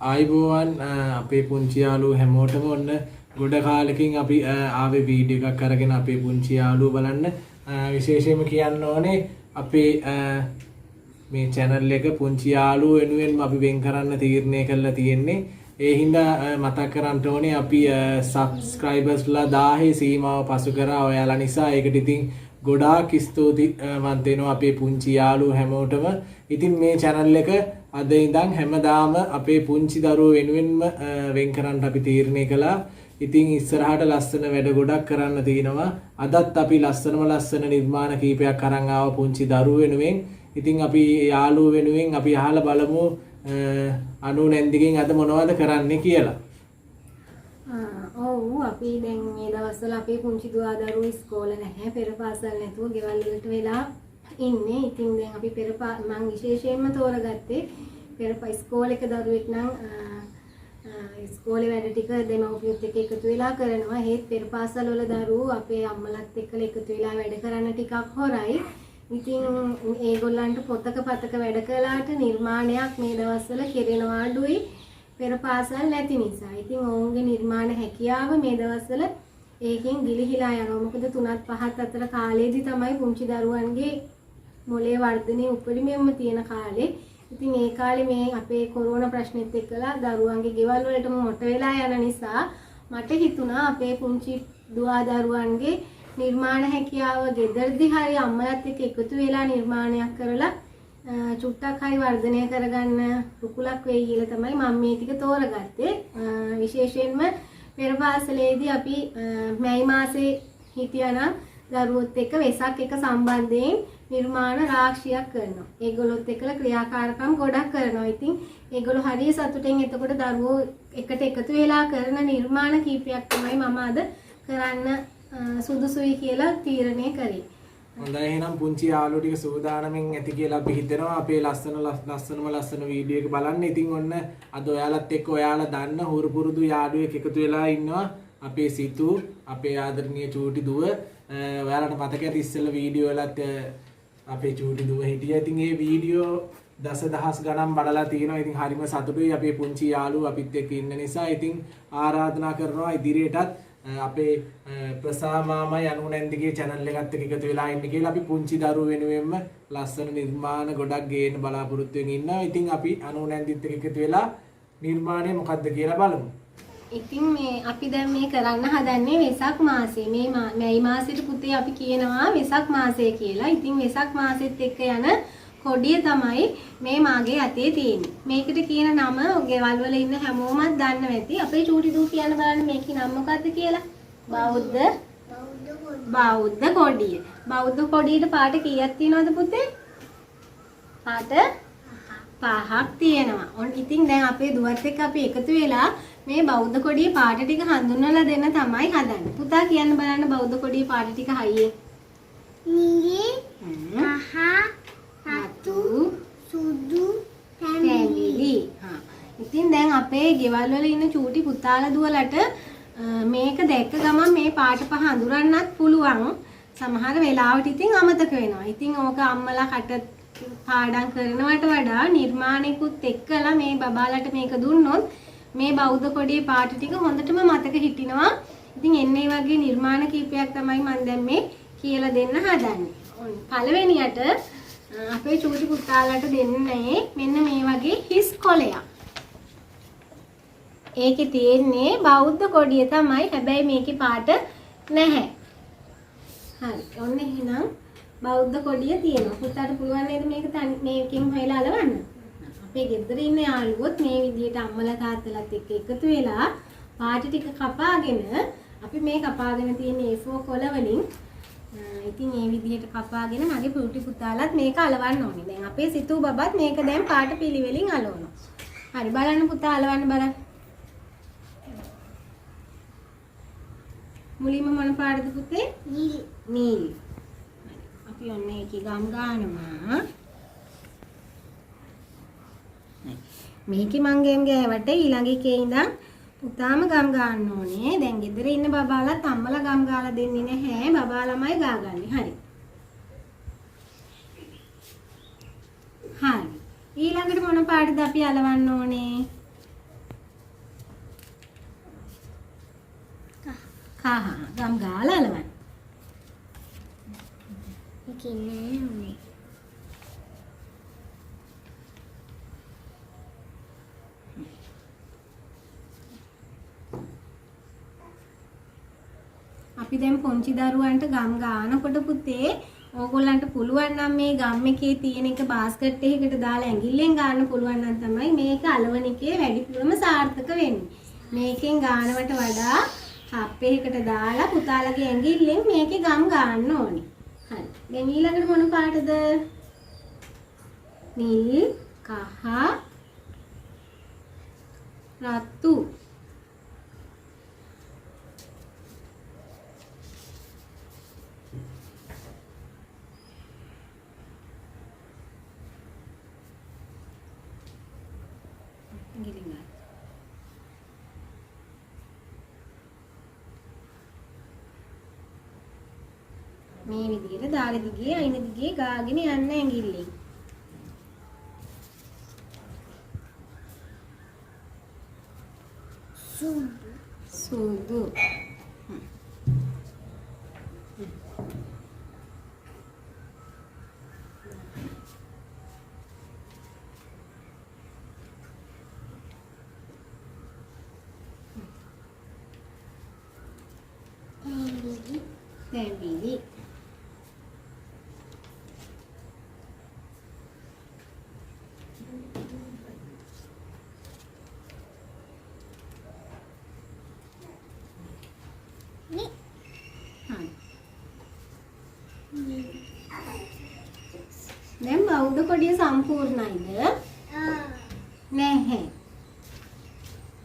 ආයිබෝවන් අපේ පුංචි යාළුවෝ හැමෝටම ඔන්න ගොඩ කාලෙකින් අපි ආවේ වීඩියෝ එකක් අරගෙන අපේ පුංචි යාළුවෝ බලන්න විශේෂයෙන්ම කියන්න ඕනේ අපේ මේ channel එක පුංචි යාළුවෝ වෙනුවෙන් අපි වෙන් කරන්න තීරණය කළා තියෙන්නේ. ඒ හින්දා මතක් කරන්න ඕනේ අපි subscribersලා 1000 සීමාව පසු කරා ඔයාලා නිසා. ඒකට ඉතින් ගොඩාක් ස්තුතිවන්ත වෙනවා අපේ පුංචි යාළුවෝ හැමෝටම. ඉතින් මේ channel එක අද ඉඳන් හැමදාම අපේ පුංචි දරුවෝ වෙනුවෙන්ම වෙන් කරන්න අපි තීරණය කළා. ඉතින් ඉස්සරහට ලස්සන වැඩ ගොඩක් කරන්න තියෙනවා. අදත් අපි ලස්සන නිර්මාණ කීපයක් අරන් ආව පුංචි දරුවෝ වෙනුවෙන්. ඉතින් අපි යාළුවෝ වෙනුවෙන් අපි අහලා බලමු අනු නැන්දිගෙන් අද මොනවද කරන්නේ කියලා. ඔව් අපි දැන් මේ දවස්වල අපේ පුංචි දුවා දරුවෝ ඉස්කෝලේ නැහැ. පෙර පාසල් නැතුව ගෙවල් වලට වෙලා ඉන්නේ. ඉතින් දැන් අපි මම විශේෂයෙන්ම තෝරගත්තේ පෙර ඉස්කෝලේක දරුවෙක් නම් ඉස්කෝලේ වැඩ ටික දෙමව්පියොත් එක්ක එකතු වෙලා කරනවා. ඒත් පෙර පාසල් වල දරුවෝ අපේ අම්මලාත් එක්කලා එකතු වෙලා වැඩ කරන්න ටිකක් හොරයි. ඉතින් ඒගොල්ලන්ට පොතක පතක වැඩ කළාට නිර්මාණයක් මේ දවස්වල කෙරෙනවා අඩුයි පෙර පාසල් නැති නිසා. ඉතින් ඔවුන්ගේ නිර්මාණ හැකියාව මේ දවස්වල ඒකෙන් ගිලිහිලා යනවා. මොකද 3ත් 5ත් අතර කාලේදී තමයි පුංචි දරුවන්ගේ මොලේ වර්ධනය උපරිමයෙන්ම තියෙන කාලේ. ඉතින් ඒ කාලේ මේ අපේ කොරෝනා ප්‍රශ්නෙත් එක්කලා දරුවන්ගේ ගෙවල් වලටම මොට වෙලා යන නිසා මට හිතුණා අපේ පුංචි දුවා දරුවන්ගේ නිර්මාණ හැකියාව ගෙදරදී හරි අම්මලාත් එක්ක එකතු වෙලා නිර්මාණයක් කරලා චුට්ටක් හරි වර්ධනය කරගන්න රුකුලක් වෙයි කියලා තමයි මම මේ ටික තෝරගත්තේ. විශේෂයෙන්ම පෙර පාසලේදී අපි මැයි මාසේ හිටියානම් දරුවොත් එක්ක වෙසක් එක සම්බන්ධයෙන් නිර්මාණ රාශියක් කරනවා. ඒගොල්ලොත් එක්කලා ක්‍රියාකාරකම් ගොඩක් කරනවා. ඉතින් ඒගොල්ලෝ හරිය සතුටින් එතකොට දරුවෝ එකට එකතු වෙලා කරන නිර්මාණ කීපයක් තමයි මම අද කරන්න සුදුසුයි කියලා තීරණය කරේ. හොඳයි එහෙනම් පුංචි යාළුවෝ ටික සූදානම්ෙන් ඇති කියලා අපි හිතනවා අපේ ලස්සන වීඩියෝ එක බලන්න. ඉතින් ඔන්න අද ඔයාලත් එක්ක ඔයාලා දන්න හුරු පුරුදු යාළුවෙක් එකතු වෙලා ඉන්නවා. අපේ සිතු අපේ ආදරණීය චූටි දුව. ඔයාලට මතකයි ඉස්සෙල්ලා වීඩියෝ වලත් අපේ චූටි දුව හිටියා. ඉතින් මේ වීඩියෝ දසදහස් ගණන් බලලා තියෙනවා. ඉතින් හරිම සතුටුයි අපේ පුංචි යාළුවෝ අපිත් එක්ක ඉන්න නිසා. ඉතින් ආරාධනා කරනවා ඉදිරියටත් අපේ ප්‍රසා මාමයි අනු නැන්දිගේ channel එකත් එක්ක එකතු වෙලා ඉන්න කියලා. අපි පුංචි දරුවෝ වෙනුවෙන්ම ලස්සන නිර්මාණ ගොඩක් ගේන්න බලාපොරොත්තු වෙමින් ඉන්නවා. ඉතින් අපි අනු නැන්දිත් එක්ක එකතු වෙලා නිර්මාණය මොකද්ද කියලා බලමු. ඉතින් මේ අපි දැන් මේ කරන්න හදන්නේ වෙසක් මාසේ. මේ මැයි මාසෙට පුතේ අපි කියනවා වෙසක් මාසය කියලා. ඉතින් වෙසක් මාසෙත් එක්ක යන කොඩිය තමයි මේ මාගේ අතේ තියෙන්නේ. මේකට කියන නම ගෙවල් වල ඉන්න හැමෝමත් දන්නවා ඇති. අපේ චූටි දූ කියන බලන්න මේකේ නම මොකද්ද කියලා. බෞද්ධ කොඩිය. බෞද්ධ කොඩියට පාට කීයක් තියෙනවද පුතේ? පාට 5ක් තියෙනවා. ඉතින් දැන් අපේ දුවත් එක්ක අපි එකතු වෙලා මේ බෞද්ධ කොඩියේ පාට ටික හඳුන්වලා දෙන්න තමයි හදන්නේ. පුතා කියන්න බලන්න බෞද්ධ කොඩියේ පාට ටික හයියේ. නිලි, කහ, රතු, සුදු, පැමිලි. ඉතින් දැන් අපේ ගෙවල් වල ඉන්න චූටි පුතාලා දුවලට මේක දැක්ක ගමන් මේ පාට පහ අඳුරන්නත් පුළුවන්. සමහර වෙලාවට ඉතින් අමතක වෙනවා. ඉතින් ඕක අම්මලා කට පාඩම් කරනවට වඩා නිර්මාණිකුත් එක්කලා මේ බබාලට මේක දුන්නොත් මේ බෞද්ධ කොඩියේ පාට ටික හොඳටම මතක හිටිනවා. ඉතින් එන්නේ වගේ නිර්මාණ කීපයක් තමයි මම දැන් මේ කියලා දෙන්න හදන්නේ. පළවෙනියට අපේ චූටි පුතාලට දෙන්නේ මෙන්න මේ වගේ හිස් කොලයක්. ඒකේ තියෙන්නේ බෞද්ධ කොඩිය තමයි. හැබැයි මේකේ පාට නැහැ. හරි. ඔන්න එහෙනම් බෞද්ධ කොඩිය තියෙනවා. පුතාට පුළුවන් නේද මේක මේකෙන් හොයලා අලවන්න? අපේ ගෙදර ඉන්න යාළුවොත් මේ විදිහට අම්මලා තාත්තලාත් එක්ක එකතු වෙලා පාට ටික කපාගෙන අපි මේ කපාගෙන තියෙන A4 කොළ වලින් ඉතින් මේ විදිහට කපාගෙන මගේ පුටි පුතාලත් මේක අලවන්න ඕනේ. දැන් අපේ සිතූ බබත් මේක දැන් පාට පිළිවෙලින් අලවනවා. හරි බලන්න පුතා අලවන්න බලන්න. මුලින්ම මොන පාටද පුතේ? නිල්. අපි ඔන්න ඒකේ ගම් ගන්නවා. මේකේ මං ගේම් ගෑවට ඊළඟ එකේ ඉඳන් පුතාම ගම් ගන්න ඕනේ. දැන් ගෙදර ඉන්න බබාලා අම්මලා ගම් ගාලා දෙන්නේ නැහැ. බබා ළමයි ගාගන්නේ. හරි. ඊළඟට මොන පාටද අපි අලවන්න ඕනේ? ගම් ගාලා අලවන්න. කියන්නේ අපි දැන් පොන්චි දරුවන්ට ගම් ගානකොට පුතේ ඕගොල්ලන්ට පුළුවන් නම් මේ ගම් එකේ තියෙන එක බාස්කට් එකකට දාලා ඇඟිල්ලෙන් ගන්න පුළුවන් නම් තමයි මේක අලවන එකේ වැඩිපුරම සාර්ථක වෙන්නේ. මේකෙන් ගානවට වඩා කප් එකකට දාලා පුතාලගේ ඇඟිල්ලෙන් මේකේ ගම් ගන්න ඕනේ. හරි. දැන් ඊළඟට මොන පාටද? නිල්, කහ, රතු. මේ විදිහට දාලි දිගේ අයින දිගේ ගාගෙන යන්න ඇඟිල්ලෙන්. සුදු. තැඹිලි. දැන් බෞද්ධ කොඩිය සම්පූර්ණයිද? නැහැ.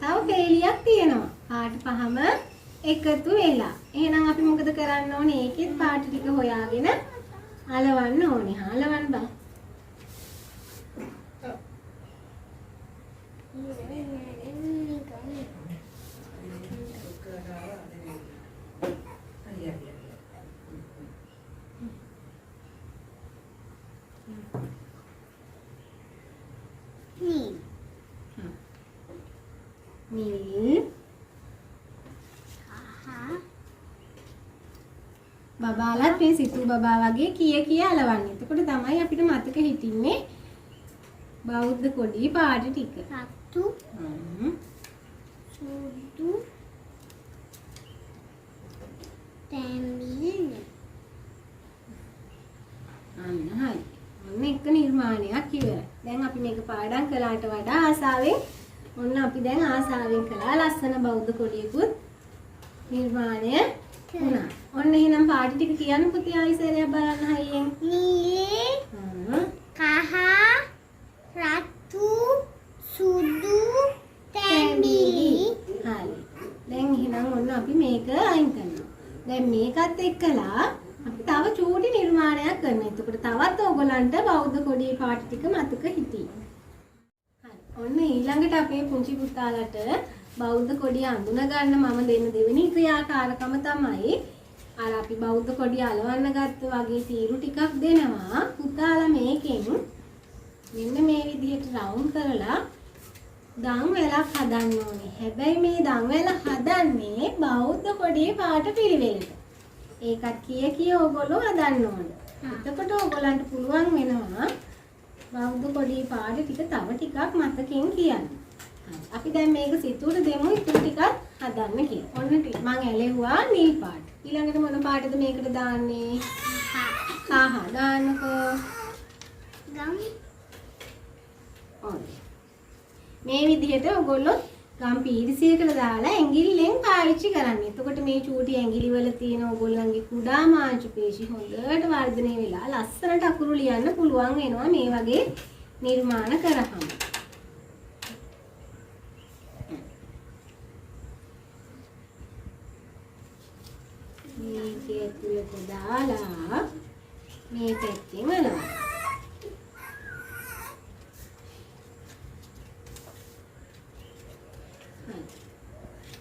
තව පේලියක් තියෙනවා. පාට පහම එකතු වෙලා. එහෙනම් අපි මොකද කරන්න ඕනේ? ඒකෙත් පාට ටික හොයාගෙන අලවන්න ඕනේ. අලවන්න බා. නිල් බබාලත් මේ සිතු බබා වගේ කිය අලවන්නේ. එතකොට තමයි අපිට මතක හිටින්නේ බෞද්ධ කොඩි පාට ටික. රතු සුදු තැඹිලි. අන්න හරි. ඔන්න එක නිර්මාණයක් ඉවරයි. දැන් අපි මේක පාඩම් කළාට වඩා ආසාවෙන් ඔන්න අපි දැන් ආසාවෙන් කළා ලස්සන බෞද්ධ කොඩියකුත් නිර්මාණය වුණා. ඔන්න එහෙනම් පාට ටික කියන්න පුතේ ආයිසරයක් බලන්න හයියෙන්. නිල් කහ රතු සුදු තැඹිලි. හරි. දැන් එහෙනම් ඔන්න අපි මේක අයින් කරනවා. දැන් මේකත් එක්කලා අපි තව චූටි නිර්මාණයක් කරනවා. එතකොට තවත් ඕගොල්ලන්ට බෞද්ධ කොඩියේ පාට ටික මතක හිටියි. ඔන්න ඊළඟට අපේ පුංචි පුතාලට බෞද්ධ කොඩිය අඳුන ගන්න මම දෙන්න දෙවෙනි ක්‍රියාකාරකම තමයි අර අපි බෞද්ධ කොඩිය අලවන්න ගත්ත වගේ තීරු ටිකක් දෙනවා. පුතාලා මේකෙන් මෙන්න මේ විදිහට රවුන්ඩ් කරලා දන් වැලක් හදන්න ඕනේ. හැබැයි මේ දන් වැල හදන්නේ බෞද්ධ කොඩියේ පාට පිළිවෙලට. ඒකත් කිය ඕගොල්ලෝ හදන්න ඕනේ. එතකොට ඕගොල්ලන්ට පුළුවන් වෙනවා බෞද්ධ කොඩියේ පාට ටික තව ටිකක් මතකෙන් කියන්න. අපි දැන් මේක සිතුවට දෙමු ඉතුරු ටිකක් හදන්න කියලා. ඔන්න මම ඇලෙව්වා නිල් පාට. ඊළඟට මොන පාටද මේකට දාන්නේ? කහ දාන්නකෝ. ගම් ඔන්න. මේ විදිහට ඔයගොල්ලෝ ගම් පීරිසියකට දාලා ඇඟිල්ලෙන් පාවිච්චි කරන්න. එතකොට මේ චූටි ඇඟිලි වල තියෙන ඔයගොල්ලන්ගේ කුඩා මාංශ පේශි හොඳට වර්ධනය වෙලා ලස්සනට අකුරු ලියන්න පුළුවන් වෙනවා මේ වගේ නිර්මාණ කරාම. මේකේ ඇතුළට දාලා මේ පැත්තෙන් වලවන්න.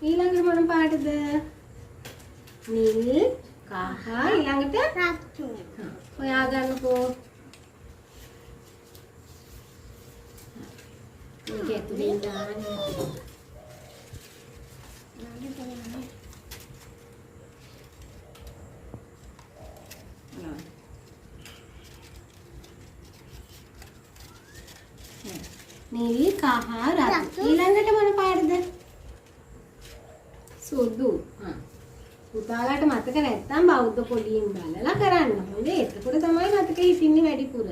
ඊළඟට මොන පාටද? නිල් කහ ඊළඟට රතු. හොයා ගන්නකෝ. මේක ඇතුලෙන් දාන්න. නිල් කහ රතු. ඊළඟට මොන පාටද? සුදු. පුතාලාට මතක නැත්තම් බෞද්ධ පොඩියෙන් බලලා කරන්න. හොඳේ. එතකොට තමයි මතක හිටින්නේ වැඩිපුර.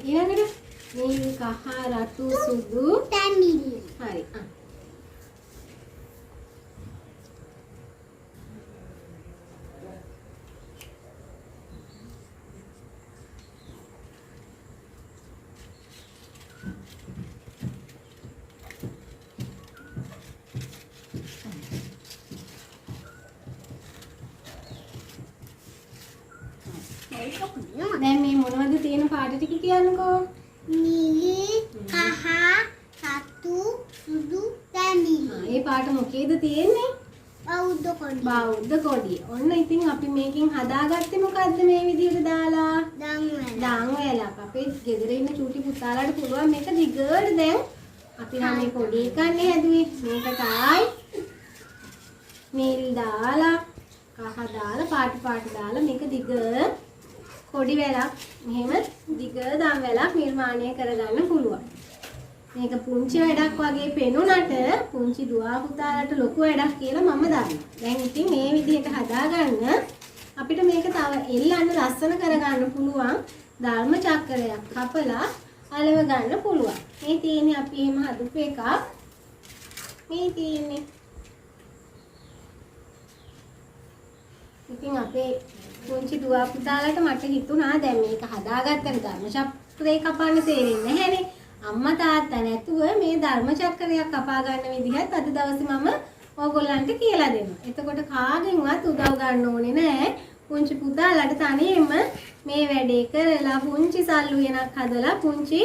ඊළඟට නිල් කහ රතු සුදු තැඹිලි. හරි. දැන් මේ මොනවද තියෙන පාට ටික කියන්නකෝ. නිල් කහ රතු සුදු තැඹිලි. මේ පාට මොකේද තියෙන්නේ? බෞද්ධ කොඩි. බෞද්ධ කොඩිය. ඔන්න ඉතින් අපි මේකෙන් හදාගත්තේ මොකද්ද මේ විදිහට දාලා? දන්වැල. දාන් වේලක්. අපේ ගෙදර ඉන්න චූටි පුතාලාට පුළුවන් මේක දිගට දැන් අපි නම් මේ කොඩි එකන්නේ හැදුවේ. මේකට ආයි නිල් දාලා කහ දාලා පාට දාලා මේක දිග කොඩි වැලක් මෙහෙම දිග දම් වැලක් නිර්මාණය කරගන්න පුළුවන්. මේක පුංචි වැඩක් වගේ පෙනුනට පුංචි දුවා පුතාලට ලොකු වැඩක් කියලා මම දන්නවා. දැන් ඉතින් මේ විදිහට හදාගන්න අපිට මේක තව එල්ලන්න ලස්සන කරගන්න පුළුවන්. ධර්ම චක්‍රයක් කපලා අලව ගන්න පුළුවන්. මේ තියෙන්නේ අපි එහෙම හදපු එකක්. මේ තියෙන්නේ ඉතින් අපේ පුංචි දුවා පුතාලට මට හිතුණා දැන් මේක හදාගත්තම ධර්ම චක්‍රය කපන්න තේරෙන්නේ නැහැනේ. අම්මා තාත්තා නැතුව මේ ධර්ම චක්‍රයක් කපා ගන්න විදිහත් අද දවසේ මම ඕගොල්ලන්ට කියලා දෙනවා. එතකොට කාගෙන්වත් උදව් ගන්න ඕනේ නැහැ. පුංචි පුතාලට තනියෙම මේ වැඩේ කරලා පුංචි සල්ලු වෙනක් හදලා පුංචි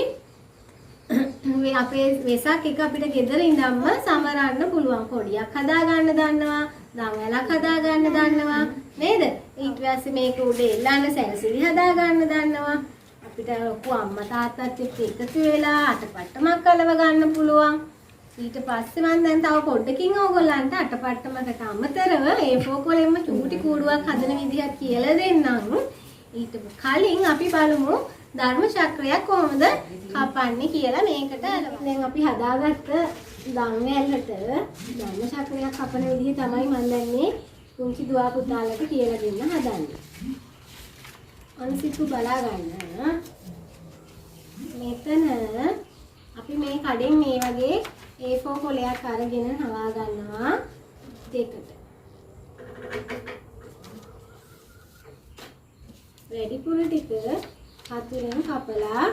අපේ වෙසක් එක අපිට ගෙදර ඉඳන්ම සමරන්න පුළුවන්. කොඩියක් හදා ගන්න දන්නවා, දම්වැලක් හදා ගන්න දන්නවා නේද? ඊට පස්සේ මේක උඩ එල්ලන්න සැරසිලි හදා ගන්න දන්නවා. අපිට ලොකු අම්මා තාත්තත් එක්ක එකතු වෙලා අටපට්ටමක් කලව ගන්න පුළුවන්. ඊට පස්සේ මම දැන් තව පොඩ්ඩකින් ඕගොල්ලන්ට අටපට්ටමකට අමතරව A4 කොලෙම චූටි කූඩුවක් හදන විදිහක් කියලා දෙන්නම්. ඊට කලින් අපි බලමු ධර්ම චක්‍රයක් කොහොමද කපන්නේ කියලා. මේකට දැන් අපි හදාගත්ත දම්වැලට ධර්ම චක්‍රයක් කපන විදිහ තමයි මම දැන් මේ පුංචි දුවා පුතාලට කියලා දෙන්න හදන්නේ. අනිසිතු බලා ගන්න. මෙතන අපි මේ කඩෙන් මේ වගේ A4 කොලයක් අරගෙන හවා ගන්නවා දෙකට. වැඩිපුර ටික හතුරෙන් කපලා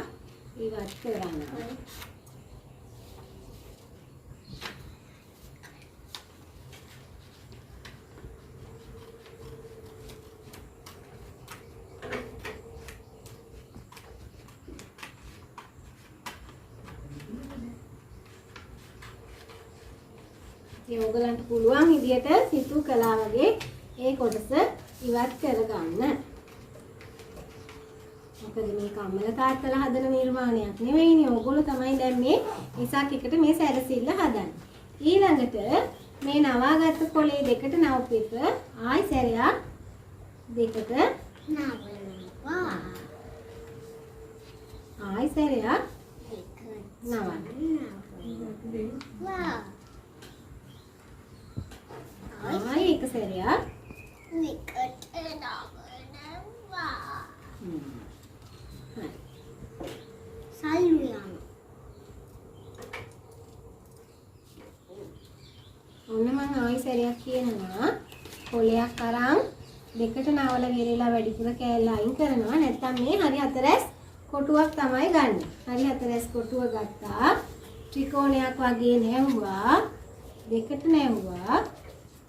ඉවත් කරනවා. ඒ ඔයගලන්ට පුළුවන් විදියට සිතු කළා වගේ ඒ කොටස ඉවත් කරගන්න. මොකද මේක අම්මලා තාත්තලා හදන නිර්මාණයක් නෙවෙයිනේ. ඕගොල්ලෝ තමයි දැන් මේ ඉසක් එකට මේ සැරසිල්ල හදන්නේ. ඊළඟට මේ නවාගත්ත කොලේ දෙකට නවපිට ආයි සැරයක් දෙකට නවනවා. ආයි සැරයක් නවන්න. වා. ආයි එක සැරයක් විකට නවනවා. හරි. සල්ලු යන. ඔන්න මම ආයි සැරයක් කියනවා. කොලයක් අරන් දෙකට නවල ගෙරලා වැඩිපුර කෑල්ල අයින් කරනවා. නැත්තම් මේ හරි හතරැස් කොටුවක් තමයි ගන්න. හරි හතරැස් කොටුව ගත්තා. ත්‍රිකෝණයක් වගේ නැවුවා. දෙකට නැවුවා.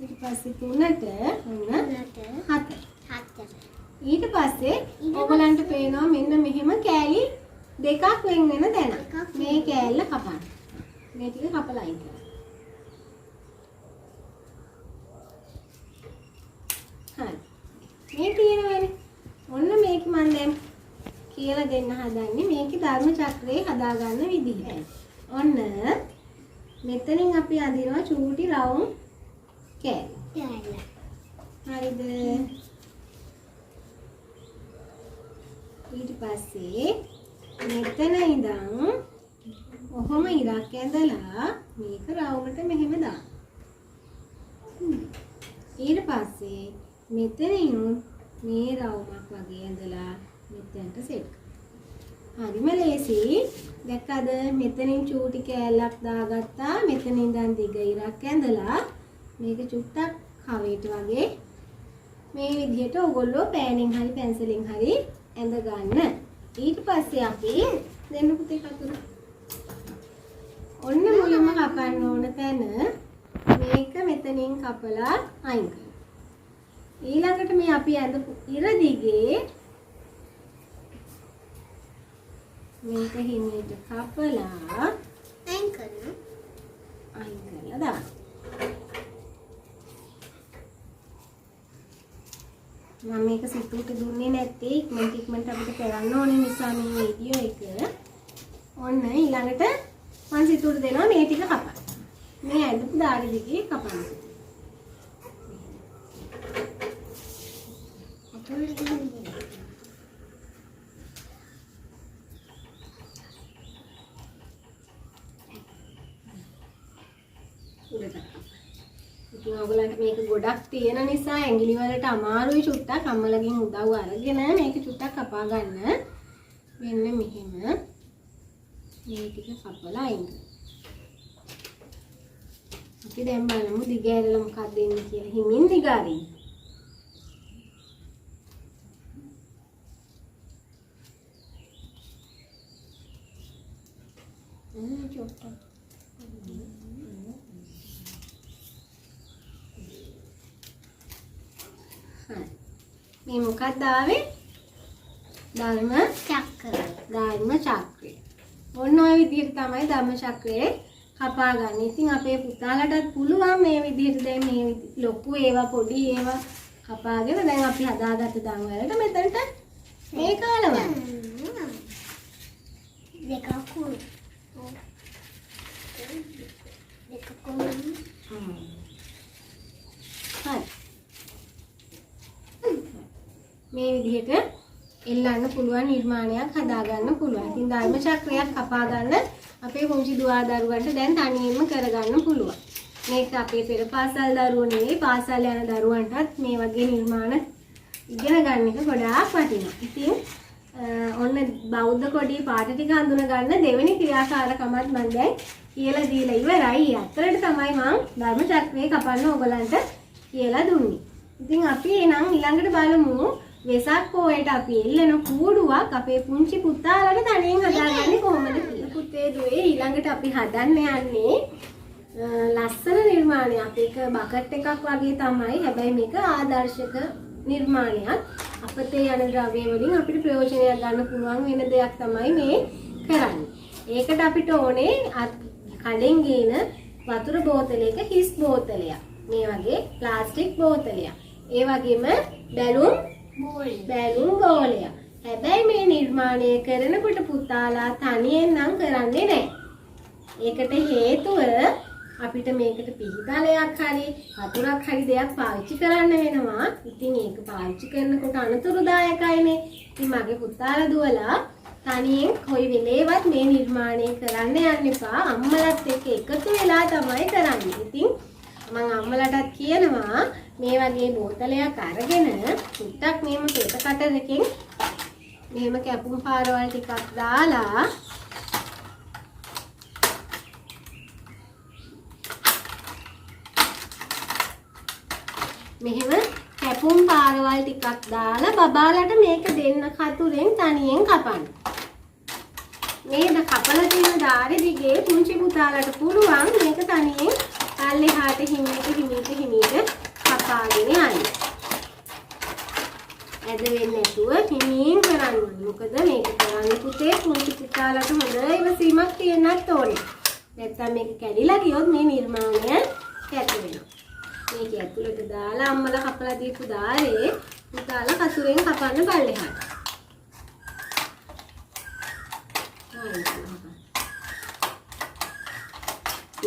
ඊට පස්සේ තුනට ඔන්න හතර. ඊට පස්සේ ඔයගලන්ට පේනවා මෙන්න මෙහෙම කෑලි දෙකක් වෙන් වෙන තැන. මේ කෑල්ල කපන්න. මේ ටික කපලා අයින් කරන්න. හරි. මේ තියෙනවනේ. ඔන්න මේක මම දැන් කියලා දෙන්න හදන්නේ මේකේ ධර්ම චක්‍රේ හදාගන්න විදිහ. ඔන්න මෙතනින් අපි අඳිනවා චූටි රවුම් කෑලි. හරිද? ඊට පස්සේ මෙතන ඉඳන් ඔහොම ඉරක් ඇඳලා මේක රවුමට මෙහෙම දාන්න. ඊට පස්සේ මෙතනින් මේ රවුමක් වගේ ඇඳලා මෙතනට සෙට් කරනවා. හරිම ලේසි. දැක්කද? මෙතනින් චූටි කෑල්ලක් දාගත්තා. මෙතනින් ඉඳන් දිග ඉරක් ඇඳලා මේක චුට්ටක් කවේට වගේ මේ විදිහට ඔයගොල්ලෝ පෑනින් හරි පැන්සලෙන් හරි ඇඳ ගන්න. ඊට පස්සේ අපි දෙන්න පුතේ කතුර. ඔන්න මුලින්ම කපන්න ඕන තැන මේක මෙතනින් කපලා අයින් කරනවා. ඊළඟට මේ අපි ඇඳපු ඉර දිගේ මේක හිමීට කපලා අයින් කරනවා. දාන්න. මම මේක සිතුවට දුන්නේ නැත්තේ ඉක්මනට අපිට කරන්න ඕනේ නිසා මේ වීඩියෝ එක. ඔන්න ඊළඟට මම සිතුවට දෙනවා මේ ටික කපන්න. මේ ඇඳපු දාඩි දිගේ කපන්න. ඉතින් ඔයගලන්ට මේක ගොඩක් තියෙන නිසා ඇඟිලි වලට අමාරුයි චුට්ටක් අම්මලගෙන් උදව් අරගෙන මේක චුට්ටක් කපා ගන්න. මෙන්න මෙහෙම මේ ටික කපලා අයින් කරන්න. අපි දැන් බලමු දිග ඇරලා මොකක්ද දෙන්නේ කියලා. හිමින් දිග අරින්න. චුට්ටක් මේ මොකක්ද ආවේ? ධර්ම චක්‍රය. ධර්ම චක්‍රය. ඔන්න ඔය විදිහට තමයි ධර්ම චක්‍රය කපා ගන්න. ඉතින් අපේ පුතාලටත් පුළුවන් මේ විදිහට දැන් මේ ලොකු ඒවා පොඩි ඒවා කපාගෙන දැන් අපි හදාගත්ත දන් වලට මෙතනට මේ කාලවල දෙකක් කුණු. දෙකක් කුණු. හරි. මේ විදිහට එල්ලන්න පුළුවන් නිර්මාණයක් හදාගන්න පුළුවන්. ඉතින් ධර්ම චක්‍රයක් කපා ගන්න අපේ පුංචි දුවා දරුවන්ට දැන් තනියෙන්ම කරගන්න පුළුවන්. මේක අපේ පෙර පාසල් දරුවෝ නෙවෙයි පාසල් යන දරුවන්ටත් මේ වගේ නිර්මාණ ඉගෙන ගන්න එක ගොඩාක් වටිනවා. ඉතින් ඔන්න බෞද්ධ කොඩියේ පාට ටික හඳුන ගන්න දෙවෙනි ක්‍රියාකාරකමත් මම දැන් කියලා දීලා ඉවරයි. අතරට තමයි මම ධර්ම චක්‍රය කපන්න ඕගලන්ට කියලා දුන්නේ. ඉතින් අපි එනම් ඊළඟට බලමු වෙසක් පොයට අපි එල්ලන කූඩුවක් අපේ පුංචි පුතාලට තනියෙන් හදාගන්නේ කොහොමද කියලා. පුතේ දුවේ ඊළඟට අපි හදන්න යන්නේ ලස්සන නිර්මාණයක්. ඒක බකට් එකක් වගේ තමයි. හැබැයි මේක ආදර්ශක නිර්මාණයක්. අපතේ යන ද්‍රව්‍ය වලින් අපිට ප්‍රයෝජනයක් ගන්න පුළුවන් වෙන දෙයක් තමයි මේ කරන්නේ. ඒකට අපිට ඕනේ කඩෙන් ගේන වතුර බෝතලයක හිස් බෝතලයක්. මේ වගේ ප්ලාස්ටික් බෝතලයක්. ඒ වගේම බැලුම් බෝලයක්. හැබැයි මේ නිර්මාණය කරනකොට පුතාලා තනියෙන් නම් කරන්නේ නැහැ. ඒකට හේතුව අපිට මේකට පිහිතලයක් හරි වතුරක් හරි දෙයක් පාවිච්චි කරන්න වෙනවා. ඉතින් ඒක පාවිච්චි කරනකොට අනතුරුදායකයිනේ. ඉතින් මගේ පුතාලා දුවලා තනියෙන් කොයි වෙලේවත් මේ නිර්මාණය කරන්න යන්න එපා. අම්මලත් එක්ක එකතු වෙලා තමයි කරන්නේ. ඉතින් මම අම්මලටත් කියනවා මේ වගේ බෝතලයක් අරගෙන චුට්ටක් මෙහෙම පෙත කටරකින් මෙහෙම කැපුම් පාරවල් ටිකක් දාලා මෙහෙම කැපුම් පාරවල් ටිකක් දාලා බබාලට මේක දෙන්න කතුරෙන් තනියෙන් කපන්න. මේ කපලා තියෙන ධාරි දිගේ පුංචි පුතාලට පුළුවන් මේක තනියෙන් අල්ලෙහාට හිමීට කපාගෙන යන්න. ඇද වෙන්නේ නැතුව හිමින් කරන්න ඕනේ. මොකද මේක කරන්න පුතේ පුංචි පුතාලට හොඳ ඉවසීමක් තියෙන්නත් ඕනේ. නැත්තම් මේක කැඩිලා ගියොත් මේ නිර්මාණය කැඩ වෙනවා. මේක ඇතුළට දාලා අම්මලා කපලා දීපු ධාරේ පුතාලා කතුරෙන් කපන්න බල්ලෙහාට.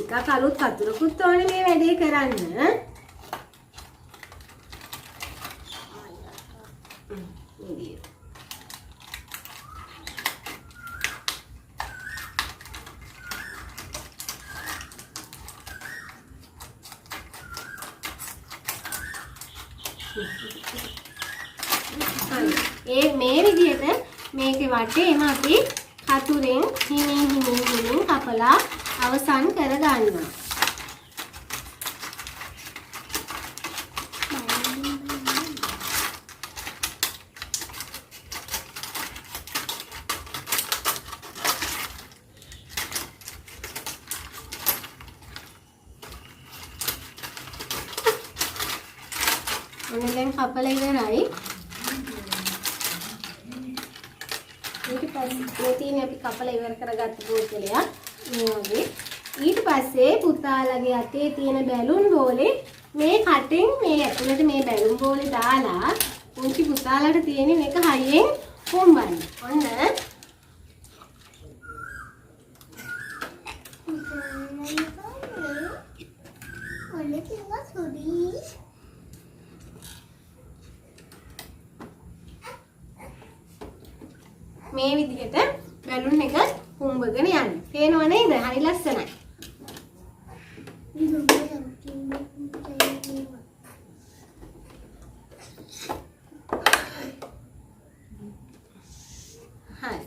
ටිකක් අලුත් වතුරකුත් ඕනේ මේ වැඩේ කරන්න. මේ විදිහට මේකේ වටේම අපි කතුරෙන් හිමින් කපලා අවසන් කර ගන්නවා. ඔන්න දැන් කපලා ඉවරයි. ඊට පස්සේ තියෙන අපි කපලා ඉවර කරගත්ත බෝතලයක් මේ වගේ. ඊට පස්සේ පුතාලගේ අතේ තියෙන බැලුන් බෝලේ මේ කටින් මේ ඇතුළට මේ බැලුන් බෝලේ දාලා පුංචි පුතාලට තියෙන එක හයියෙන් හොම්බන්න. ඔන්න මේ විදිහට බැලුන් එක හොම්බගෙන යන්න. පේනව නේද? හරි ලස්සනයි. හරි.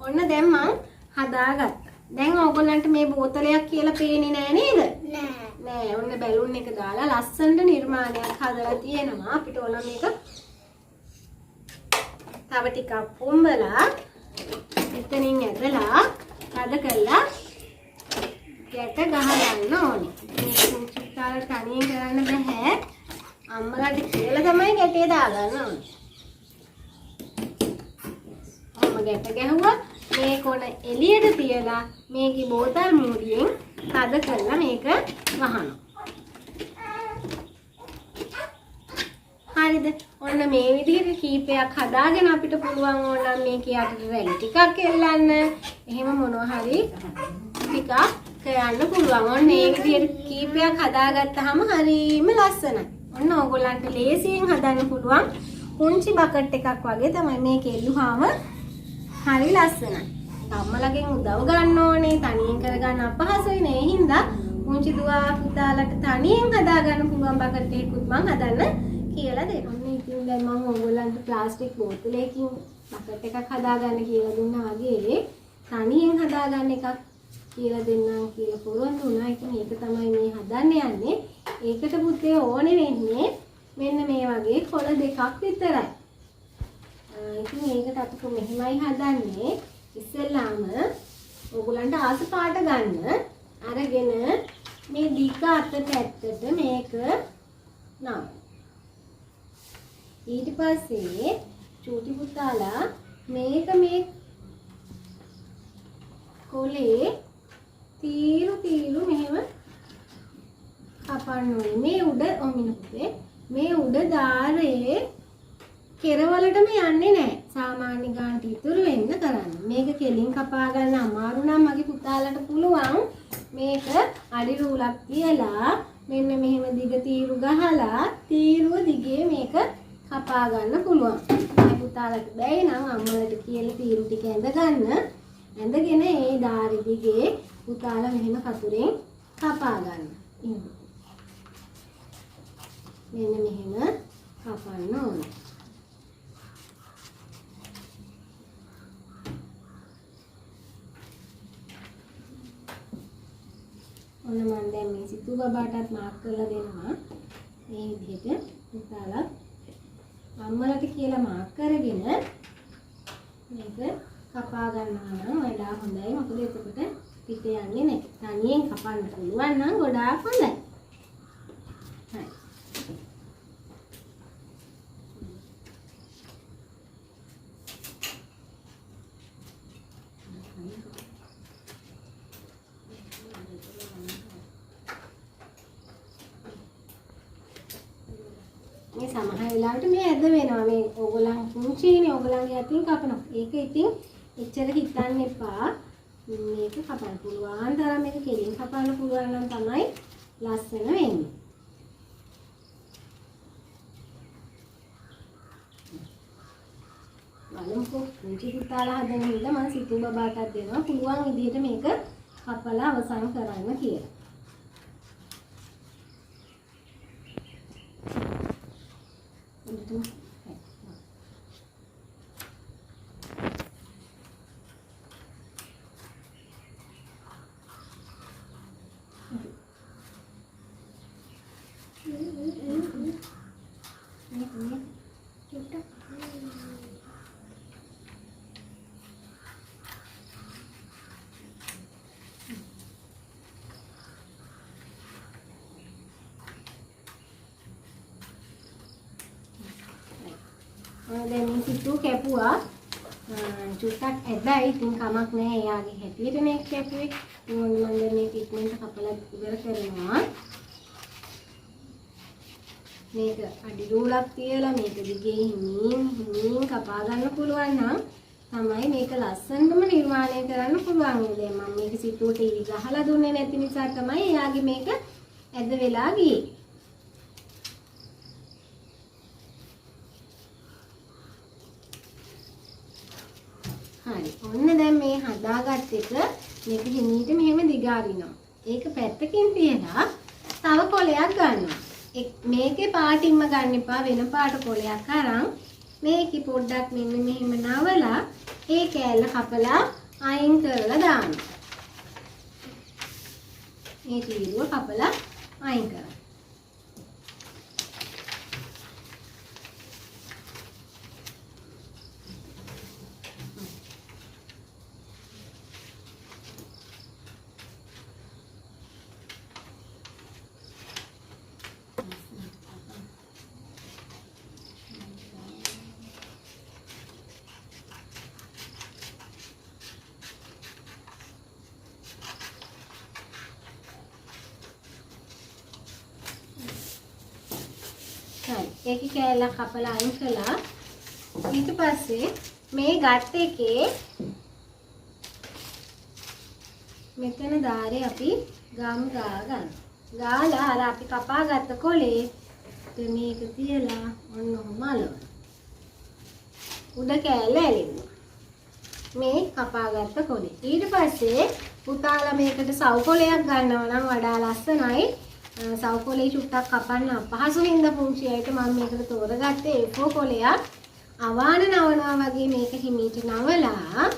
ඔන්න දැන් මං හදාගත්තා. දැන් ඕගොල්ලන්ට මේ බෝතලයක් කියලා පේන්නේ නෑ නේද? නෑ. ඔන්න බැලුන් එක දාලා ලස්සනට නිර්මාණයක් හදලා තියෙනවා. අපිට ඕන මේක තව ටිකක් පොම්බලා එතනින් ඇදලා කඩ කරලා ගැට ගහ ගන්න ඕනේ. මේක පුංචිකාලට තනියෙන් කරන්න බෑ. අම්මලාට කියලා තමයි ගැටේ දාගන්න ඕනේ. අම්ම ගැට ගැහුවා මේ කොන එළියට තියලා මේකේ බෝතල් මූඩියෙන් කඩ කරලා මේක වහනවා. හරිද? ඔන්න මේ විදිහට කීපයක් හදාගෙන අපිට පුළුවන් ඕනනම් මේක යටට රැලි ටිකක් එල්ලන්න. එහෙම මොනවා හරි ටිකක් කරන්න පුළුවන්. ඔන්න මේ විදිහට කීපයක් හදාගත්තාම හරිම ලස්සනයි. ඔන්න ඕගොල්ලන්ට ලේසියෙන් හදන්න පුළුවන් පුංචි බකට් එකක් වගේ තමයි මේක එල්ලුවාම හරි ලස්සනයි. අම්මලගෙන් උදව් ගන්න ඕනේ. තනියෙන් කරගන්න අපහසුයි නේ. හින්දා පුංචි දුවා පුතාලට තනියෙන් හදාගන්න පුළුවන් බකට් එකකුත් මම හදන්න කියලා දෙනවා. ඉතින් දැන් මම ඕගොල්ලන්ට ප්ලාස්ටික් බෝතලයකින් බකට් එකක් හදාගන්න කියලා දුන්නා වගේ තනියෙන් හදාගන්න එකක් කියලා දෙන්නම් කියලා පොරොන්දු වුණා. ඉතින් ඒක තමයි මේ හදන්න යන්නේ. ඒකට පුතේ ඕනේ වෙන්නේ මෙන්න මේ වගේ කොළ දෙකක් විතරයි. ඉතින් ඒකට අපි මෙහෙමයි හදන්නේ. ඉස්සෙල්ලාම ඕගොල්ලන්ට ආස පාට ගන්න අරගෙන මේ දිග අතට ඇත්තට මේක නම් ඊට පස්සේ චූටි පුතාලා මේක මේ කොලේ තීරු මෙහෙම කපන්න ඕනේ. මේ උඩ ඔමිනුනේ මේ උඩ ධාරයේ කෙරවලටම යන්නේ නැහැ. සාමාන්‍ය ගානට ඉතුරු වෙන්න කරන්න. මේක කෙලින් කපා ගන්න අමාරු නම් මගේ පුතාලට පුළුවන් මේක අඩි රූලක් තියලා මෙන්න මෙහෙම දිග තීරු ගහලා තීරුව දිගේ මේක කපා ගන්න පුළුවන්. මේ පුතාලට බැයි නම් අම්මලට කියලා තීරු ටික ඇඳ ගන්න. ඇඳගෙන ඒ ධාරි දිගේ පුතාලා මෙහෙම කතුරෙන් කපා ගන්න. මෙන්න මෙහෙම කපන්න ඕනේ. ඔන්න මම දැන් මේ සිතු බබාටත් මාක් කරලා දෙනවා. මේ විදිහට පුතාලා අම්මලට කියලා මාක් කරගෙන මේක කපා ගන්නවා නම් වඩා හොඳයි. මොකද එතකොට පිට යන්නේ නැහැ. තනියෙන් කපන්න පුළුවන් නම් ගොඩාක් හොඳයි. හරි. මේ සමහර වෙලාවට මේ ඇද වෙනවා. මේ ඕගොල්ලන් පුංචිනේ ඕගොල්ලන්ගේ අතින් කපනවා. ඒක ඉතින් එච්චර හිතන්න එපා. මේක කපන්න පුළුවන් තරම් මේක කෙලින් කපන්න පුළුවන් නම් තමයි ලස්සන වෙන්නේ. බලමුකෝ පුංචි පුතාලා හදන හින්දා මම සිතු බබාටත් දෙනවා පුළුවන් විදිහට මේක කපලා අවසන් කරන්න කියලා. දැන් මේ සිතු කැපුවා චුට්ටක් ඇදයි ඉතින් කමක් නැහැ එයාගේ හැටියට මේක කැපුවේ මම දැන් මේක ඉක්මනට කපලා ඉවර කරනවා මේක අඩි රූලක් තියලා මේක දිගේ හිමින් කපා ගන්න පුළුවන් නම් තමයි මේක ලස්සනටම නිර්මාණය කරන්න පුළුවන් වෙන්නේ මම මේක සිතුවට ඉරි ගහලා දුන්නේ නැති නිසා තමයි එයාගේ මේක ඇද වෙලා ගියේ හරි ඔන්න දැන් මේ හදාගත්ත එක මේක හිමීට මෙහෙම දිගාරිනවා. ඒක පැත්තකින් තියලා තව කොලයක් ගන්නවා. මේකේ පාටින්ම ගන්න එපා වෙන පාට කොලයක් අරන් මේකේ පොඩ්ඩක් මෙන්න මෙහෙම නවලා ඒ කෑල්ල කපලා අයින් කරලා දානවා. මේ තීරුව කපලා අයින් කරනවා. ඒකේ කෑල්ලක් කපලා අයින් කළා. ඊට පස්සේ මේ ගත් එකේ මෙතන ධාරේ අපි ගම් ගා ගන්න. ගාලා අර අපි කපාගත්ත කොලේ මේක තියලා ඔන්න ඔහොම අලවන. උඩ කෑල්ල ඇලෙනවා. මේ කපාගත්ත කොලේ. ඊට පස්සේ පුතාලා මේකට සව් කොලයක් ගන්නවා නම් වඩා ලස්සනයි. සව් කොලේ චුට්ටක් කපන්න අපහසු හින්දා පුංචි අයට මම මේකට තෝරගත්තේ A4 කොලයක්. අවාන නවනවා වගේ මේක හිමීට නවලා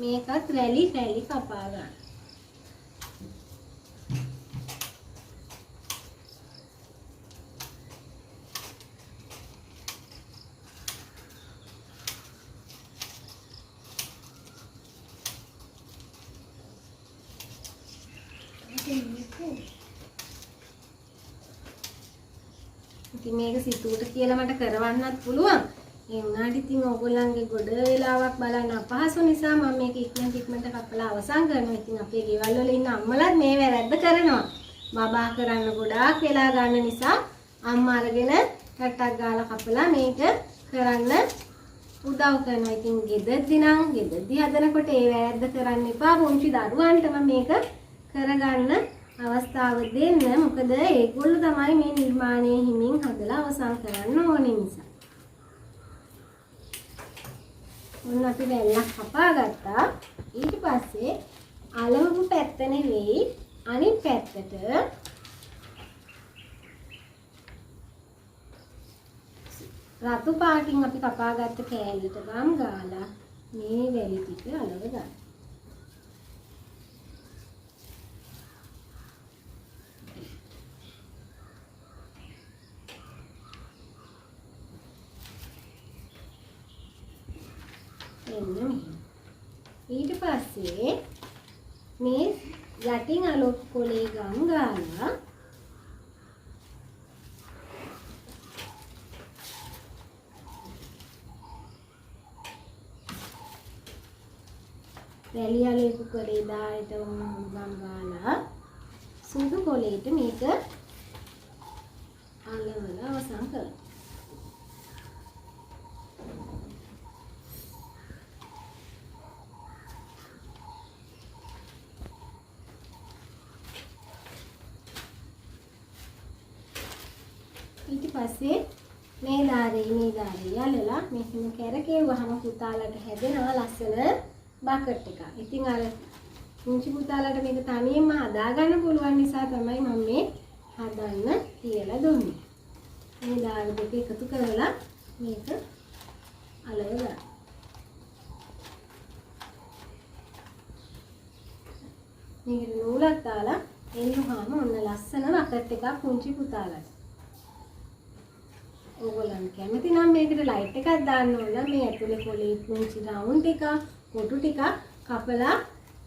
මේකත් රැලි කපා ගන්න. ඉතින් මේක සිතුවට කියලා මට කරවන්නත් පුළුවන්. ඒ වුණාට ඉතින් ඕගොල්ලන්ගේ ගොඩ වෙලාවක් බලන්න අපහසු නිසා මම මේක ඉක්මනට කපලා අවසන් කරනවා. ඉතින් අපේ ගෙවල් වල ඉන්න අම්මලාත් මේ වැරද්ද කරනවා. බබා කරන්න ගොඩාක් වෙලා ගන්න නිසා අම්මා අරගෙන ටට්ටක් ගාලා කපලා මේක කරන්න උදව් කරනවා. ඉතින් ගෙදරදී හදනකොට ඒ වැරද්ද කරන්න එපා. පුංචි දරුවන්ටම මේක කරගන්න අවස්ථාව දෙන්න. මොකද ඒගොල්ලෝ තමයි මේ නිර්මාණය හිමින් හදලා අවසන් කරන්න ඕනේ නිසා. ඔන්න අපි වැල්ලක් කපා ගත්තා. ඊට පස්සේ අලවපු පැත්ත නෙවෙයි අනිත් පැත්තට රතු පාටින් අපි කපාගත්ත කෑල්ලට ගම් ගාලා මේ වැලි ටික අලව ගන්න. ඊට පස්සේ මේ යටින් අලොත් කොලේ ගම් ගාලා රැලි අලෙපු කොලේ දායට ගම් ගාලා සුදු කොලේට මේක අලවලා අවසන් කරනවා. ඊට පස්සේ මේ දාරේ යලලා මෙහෙම කැරකෙව්වහම පුතාලට හැදෙනවා ලස්සන බකට් එකක්. ඉතින් අර පුංචි පුතාලට මේක තනියෙන්ම හදාගන්න පුළුවන් නිසා තමයි මම මේ හදන්න කියලා දුන්නේ. මේ දාර දෙක එකතු කරලා මේක අලවලා මේකට නූලක් දාලා එල්ලුවාම ඔන්න ලස්සන බකට් එකක් පුංචි පුතාලට. ඕගොල්ලන් කැමති නම් මේකට ලයිට් එකක් දාන්න ඕන. මේ ඇතුලේ පොලේ පුංචි රවුන්ඩ් එකක් කොටු ටිකක් කපලා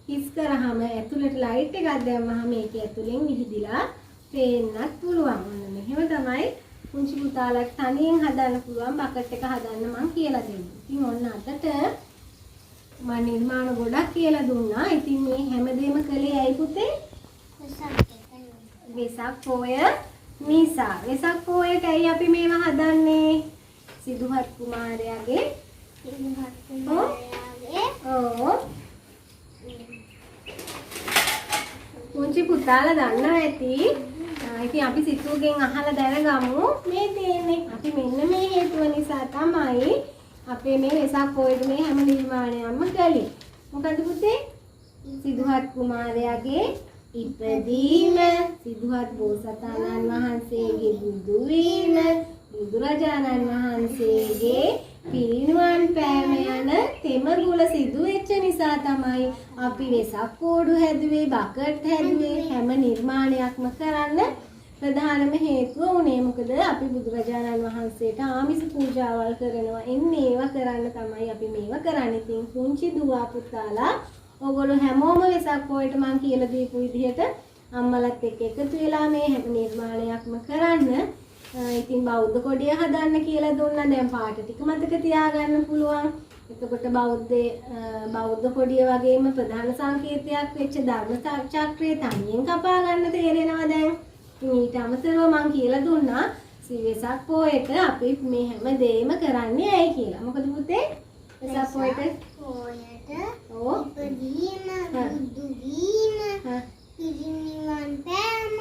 හිස් කරාම ඇතුලට ලයිට් එකක් දැම්මහම මේක ඇතුලෙන් විහිදිලා පේන්නත් පුළුවන්. ඔන්න මෙහෙම තමයි පුංචි පුතාලට තනියෙන් හදන්න පුළුවන් බකට් එක හදන්න මම කියලා දෙන්නේ. ඉතින් ඔන්න අදට මම නිර්මාණ ගොඩක් කියලා දුන්නා. ඉතින් මේ හැමදේම කළේ ඇයි පුතේ? වෙසක් පොය නිසා. වෙසක් පොයට ඇයි අපි මේවා හදන්නේ? සිදුහත් කුමාරයාගේ පුංචි පුතාලා දන්නවා ඇති. ඉතින් අපි සිතුවගෙන් අහලා දැනගමු මේ තියෙන්නේ. අපි මෙන්න මේ හේතුව නිසා තමයි අපේ මේ වෙසක් පොයට මේ හැම නිර්මාණයක්ම කළේ. මොකද පුතේ? සිදුහත් කුමාරයාගේ ඉපදීම, සිදුහත් බෝසතාණන් වහන්සේගේ බුදු වීම, බුදුරජාණන් වහන්සේගේ පිරිනිවන් පෑම යන තෙමගුල සිදු වෙච්ච නිසා තමයි අපි වෙසක් කෝඩු හැදුවේ, බකට් හැදුවේ, හැම නිර්මාණයක්ම කරන්න ප්‍රධානම හේතුව උනේ. මොකද අපි බුදුරජාණන් වහන්සේට ආමිස පූජාවල් කරනවා. එන්නේ ඒවා කරන්න තමයි අපි මේවා කරන්නේ. ඉතින් පුංචි දුව පුතාලා ඔයගොල්ලෝ හැමෝම වෙසක් පොයට මම කියලා දීපු විදිහට අම්මලත් එක්ක එකතු වෙලා මේ හැම නිර්මාණයක්ම කරන්න. ඉතින් බෞද්ධ කොඩිය හදන්න කියලා දුන්නා. දැන් පාට ටික මතක තියාගන්න පුළුවන්. එතකොට බෞද්ධ කොඩිය වගේම ප්‍රධාන සංකේතයක් වෙච්ච ධර්ම චක්‍රය තනියෙන් කපා ගන්න තේරෙනවා දැන්. ඊට අමතරව මම කියලා දුන්නා වෙසක් පොයට අපි මේ හැම දෙයක්ම කරන්නේ ඇයි කියලා. මොකද පුතේ? වෙසක් පොයට ඉපදීම, බුදු වීම, පිරිනිවන් පෑම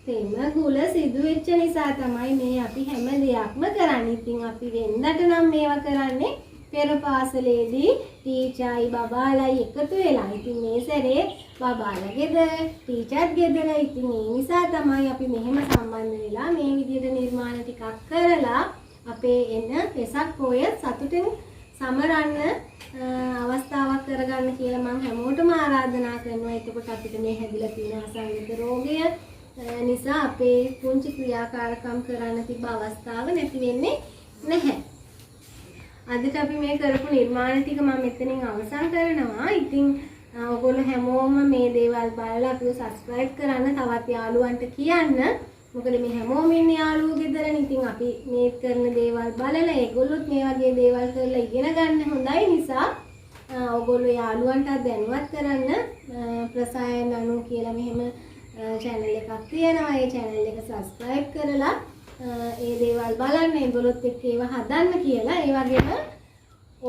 තෙම ගුල සිදු වෙච්ච නිසා තමයි මේ අපි හැම දෙයක්ම කරන්නේ. ඉතින් අපි වෙන්නට නම් මේවා කරන්නේ පෙර පාසලේදී ටීචර්යි බබාලයි එකතු වෙලා. ඉතින් මේ සැරේ බබාලා ගෙදර ටීචර්ත් ගෙදර. ඉතින් ඒ නිසා තමයි අපි මෙහෙම සම්බන්ධ වෙලා මේ විදිහට නිර්මාණ ටිකක් කරලා අපේ එන වෙසක් පොය සතුටින් සමරන්න අවස්ථාවක් කරගන්න කියලා මම හැමෝටම ආරාධනා කරනවා. එතකොට අපිට මේ හැදිලා තියෙන අසංගත රෝගය නිසා අපේ පුංචි ක්‍රියාකාරකම් කරන්න තිබ්බ අවස්ථාව නැති වෙන්නේ නැහැ. අදට අපි මේ කරපු නිර්මාණ ටික මම මෙතනින් අවසන් කරනවා. ඉතින් ඔයගොල්ලෝ හැමෝම මේ දේවල් බලලා අපිව සබ්ස්ක්‍රයිබ් කරන්න, තවත් යාළුවන්ට කියන්න. මොකද මේ හැමෝම ඉන්නේ යාළුවෝ ගෙදරනේ. ඉතින් අපි මේ කරන දේවල් බලලා ඒගොල්ලොත් මේ වගේ දේවල් කරලා ඉගෙන ගන්න හොඳයි නිසා ඔයගොල්ලෝ යාළුවන්ට දැනුවත් කරන්න. ප්‍රසායන අනු කියලා මෙහෙම channel එකක් තියෙනවා. ඒ channel එක subscribe කරලා ඒ දේවල් බලන්න, ඒගොල්ලොත් එක්ක ඒවා හදන්න කියලා. ඒ වගේම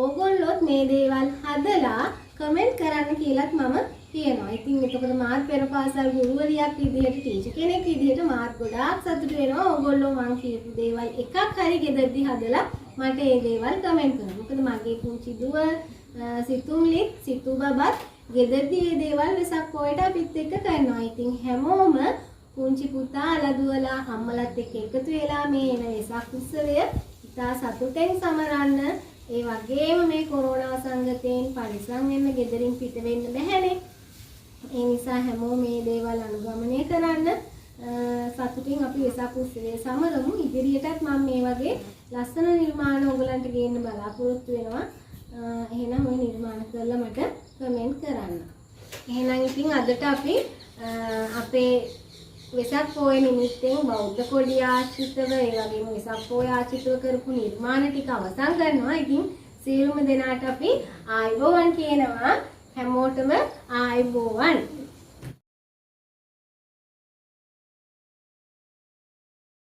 ඕගොල්ලොත් මේ දේවල් හදලා කමෙන්ට් කරන්න කියලාත් මම කියනවා. ඉතින් එතකොට මාත් පෙර පාසල් ගුරුවරියක් විදිහට, ටීචර් කෙනෙක් විදිහට මාත් ගොඩාක් සතුටු වෙනවා. ඕගොල්ලෝ මං කියපු දේවල් එකක් හරි ගෙදරදී හදලා මට ඒ දේවල් කමෙන්ට් කරන්න. මොකද මගේ පුංචි දුව සිතුම්ලිත් සිතු බබත් ගෙදරදී මේ දේවල් වෙසක් පොයට අපිත් එක්ක කරනවා. ඉතින් හැමෝම පුංචි පුතාලා දුවලා අම්මලත් එක්ක එකතු වෙලා මේ එන වෙසක් උත්සවය ඉතා සතුටෙන් සමරන්න. ඒ වගේම මේ කොරෝනා සංගතයෙන් පරිස්සම් වෙන්න, ගෙදරින් පිට වෙන්න බැහැනේ. ඒ නිසා හැමෝම මේ දේවල් අනුගමනය කරන්න. සතුටින් අපි වෙසක් උත්සවය සමරමු. ඉදිරියටත් මම මේ වගේ ලස්සන නිර්මාණ ඔයගලන්ට ගේන්න බලාපොරොත්තු වෙනවා. එහෙනම් ඔය නිර්මාණ කරලා මට කමෙන්ට් කරන්න. එහෙනම් ඉතින් අදට අපි අපේ වෙසක් පොය නිමිත්තෙන් බෞද්ධ කොඩිය ආශ්‍රිතව ඒ වගේම වෙසක් පොය ආශ්‍රිතව කරපු නිර්මාණ ටික අවසන් කරනවා. ඉතින් සියලුම දෙනාට අපි ආයුබෝවන් කියනවා. හැමෝටම ආයුබෝවන්.